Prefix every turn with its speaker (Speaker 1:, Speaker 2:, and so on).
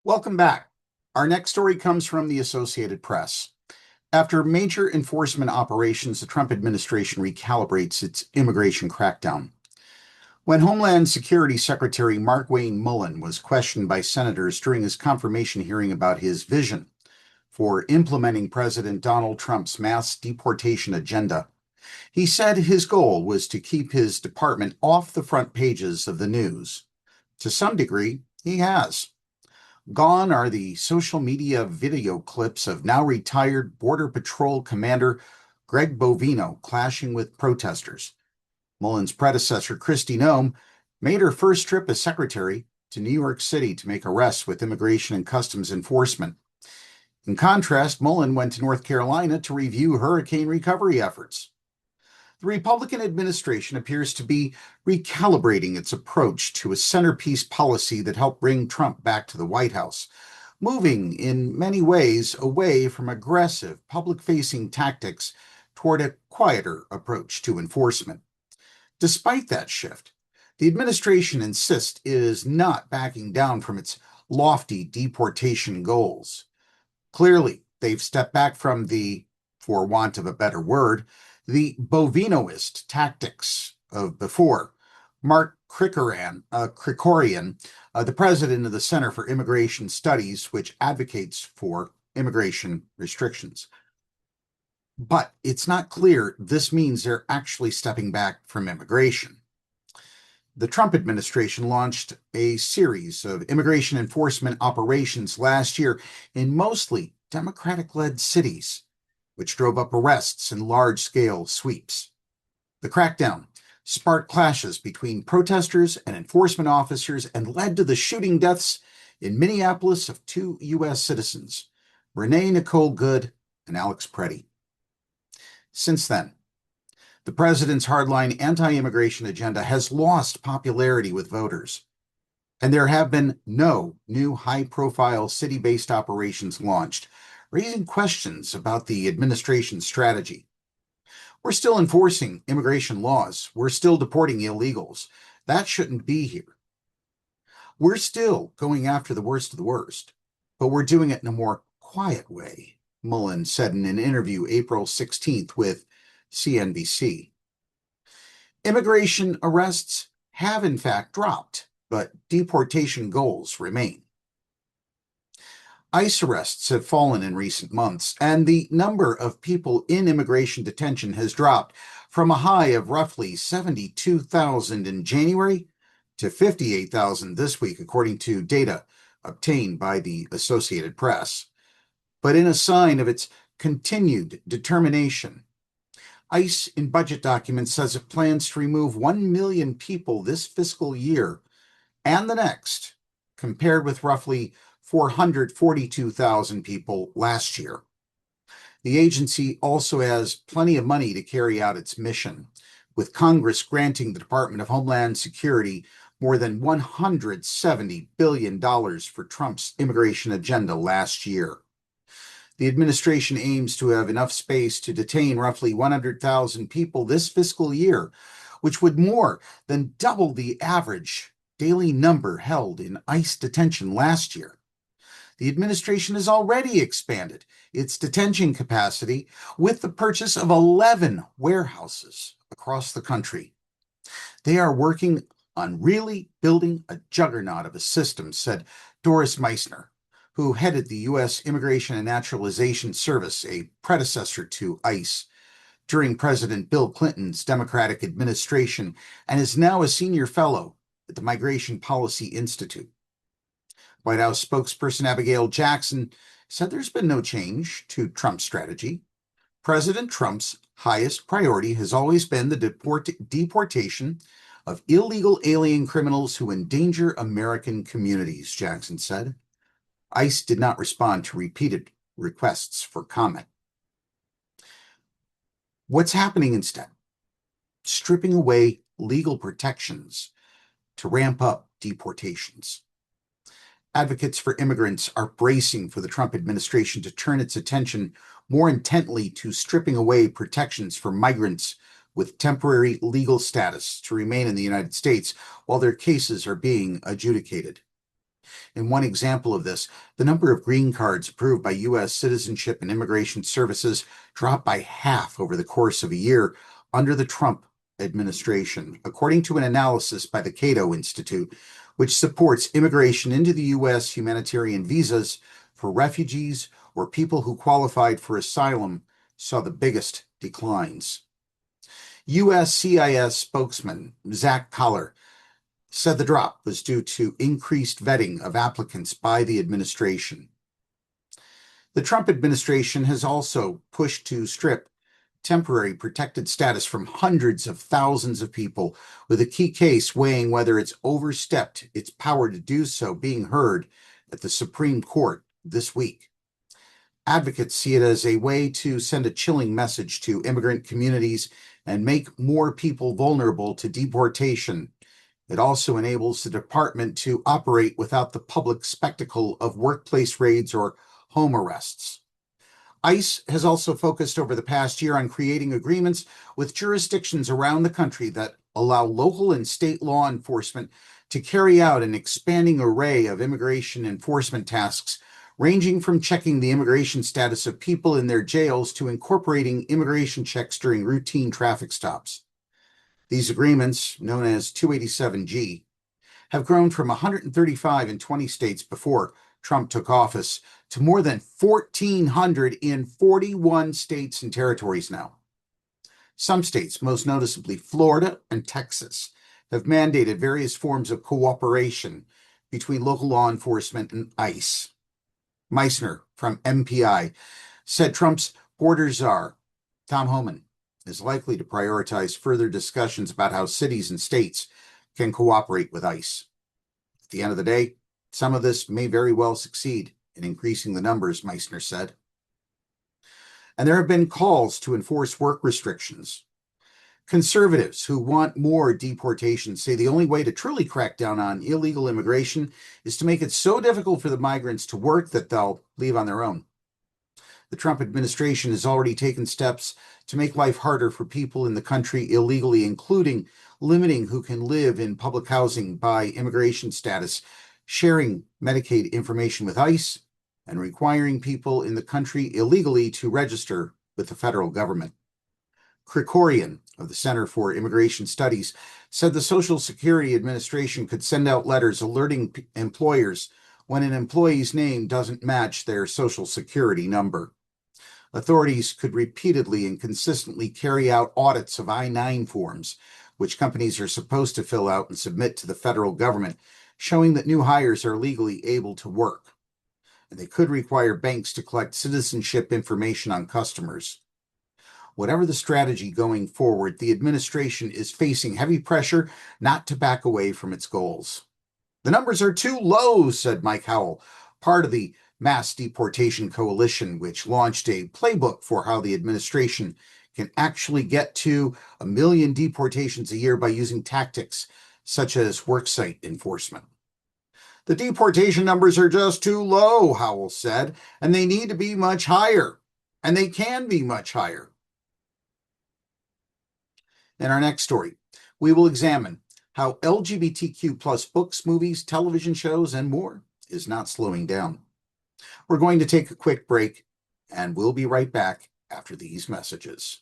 Speaker 1: Welcome back. Our next story comes from the Associated Press. After major enforcement operations, the Trump administration recalibrates its immigration crackdown. When Homeland Security Secretary Markwayne Mullin was questioned by senators during his confirmation hearing about his vision for implementing President Donald Trump's mass deportation agenda, he said his goal was to keep his department off the front pages of the news. To some degree, he has. Gone are the social media video clips of now retired Border Patrol Commander Greg Bovino clashing with protesters. Mullin's predecessor, Kristi Noem, made her first trip as secretary to New York City to make arrests with Immigration and Customs Enforcement. In contrast, Mullin went to North Carolina to review hurricane recovery efforts. The Republican administration appears to be recalibrating its approach to a centerpiece policy that helped bring Trump back to the White House, moving in many ways away from aggressive public-facing tactics toward a quieter approach to enforcement. Despite that shift, the administration insists it is not backing down from its lofty deportation goals. Clearly, they've stepped back from for want of a better word, the Bovinoist tactics of before. Mark Krikorian, the president of the Center for Immigration Studies, which advocates for immigration restrictions. But it's not clear this means they're actually stepping back from immigration. The Trump administration launched a series of immigration enforcement operations last year in mostly Democratic-led cities, which drove up arrests and large-scale sweeps. The crackdown sparked clashes between protesters and enforcement officers and led to the shooting deaths in Minneapolis of two U.S. citizens, Renee Nicole Good and Alex Preddy. Since then, the president's hardline anti-immigration agenda has lost popularity with voters, and there have been no new high-profile city-based operations launched, raising questions about the administration's strategy. We're still enforcing immigration laws. We're still deporting illegals. That shouldn't be here. We're still going after the worst of the worst, but we're doing it in a more quiet way, Mullin said in an interview April 16th with CNBC. Immigration arrests have in fact dropped, but deportation goals remain. ICE arrests have fallen in recent months, and the number of people in immigration detention has dropped from a high of roughly 72,000 in January to 58,000 this week, according to data obtained by the Associated Press. But in a sign of its continued determination, ICE in budget documents says it plans to remove 1 million people this fiscal year and the next, compared with roughly 442,000 people last year. The agency also has plenty of money to carry out its mission, with Congress granting the Department of Homeland Security more than $170 billion for Trump's immigration agenda last year. The administration aims to have enough space to detain roughly 100,000 people this fiscal year, which would more than double the average daily number held in ICE detention last year. The administration has already expanded its detention capacity with the purchase of 11 warehouses across the country. They are working on really building a juggernaut of a system, said Doris Meissner, who headed the U.S. Immigration and Naturalization Service, a predecessor to ICE, during President Bill Clinton's Democratic administration, and is now a senior fellow at the Migration Policy Institute. White House spokesperson Abigail Jackson said there's been no change to Trump's strategy. President Trump's highest priority has always been the deportation of illegal alien criminals who endanger American communities, Jackson said. ICE did not respond to repeated requests for comment. What's happening instead? Stripping away legal protections to ramp up deportations. Advocates for immigrants are bracing for the Trump administration to turn its attention more intently to stripping away protections for migrants with temporary legal status to remain in the United States while their cases are being adjudicated. In one example of this, the number of green cards approved by U.S. Citizenship and Immigration Services dropped by half over the course of a year under the Trump administration, according to an analysis by the Cato Institute, which supports immigration into the U.S. humanitarian visas for refugees or people who qualified for asylum saw the biggest declines. USCIS spokesman Zach Collar said the drop was due to increased vetting of applicants by the administration. The Trump administration has also pushed to strip temporary protected status from hundreds of thousands of people, with a key case weighing whether it's overstepped its power to do so being heard at the Supreme Court this week. Advocates see it as a way to send a chilling message to immigrant communities and make more people vulnerable to deportation. It also enables the department to operate without the public spectacle of workplace raids or home arrests. ICE has also focused over the past year on creating agreements with jurisdictions around the country that allow local and state law enforcement to carry out an expanding array of immigration enforcement tasks, ranging from checking the immigration status of people in their jails to incorporating immigration checks during routine traffic stops. These agreements, known as 287G, have grown from 135 in 20 states before Trump took office to more than 1,400 in 41 states and territories now. Some states, most noticeably Florida and Texas, have mandated various forms of cooperation between local law enforcement and ICE. Meissner from MPI said Trump's border czar, Tom Homan, is likely to prioritize further discussions about how cities and states can cooperate with ICE. At the end of the day, some of this may very well succeed in increasing the numbers, Meissner said. And there have been calls to enforce work restrictions. Conservatives who want more deportation say the only way to truly crack down on illegal immigration is to make it so difficult for the migrants to work that they'll leave on their own. The Trump administration has already taken steps to make life harder for people in the country illegally, including limiting who can live in public housing by immigration status, sharing Medicaid information with ICE, and requiring people in the country illegally to register with the federal government. Krikorian of the Center for Immigration Studies said the Social Security Administration could send out letters alerting employers when an employee's name doesn't match their Social Security number. Authorities could repeatedly and consistently carry out audits of I-9 forms, which companies are supposed to fill out and submit to the federal government, showing that new hires are legally able to work. And they could require banks to collect citizenship information on customers. Whatever the strategy going forward, the administration is facing heavy pressure not to back away from its goals. The numbers are too low, said Mike Howell, part of the Mass Deportation Coalition, which launched a playbook for how the administration can actually get to 1 million deportations a year by using tactics such as worksite enforcement. The deportation numbers are just too low, Howell said, and they need to be much higher, and they can be much higher. In our next story, we will examine how LGBTQ plus books, movies, television shows, and more is not slowing down. We're going to take a quick break, and we'll be right back after these messages.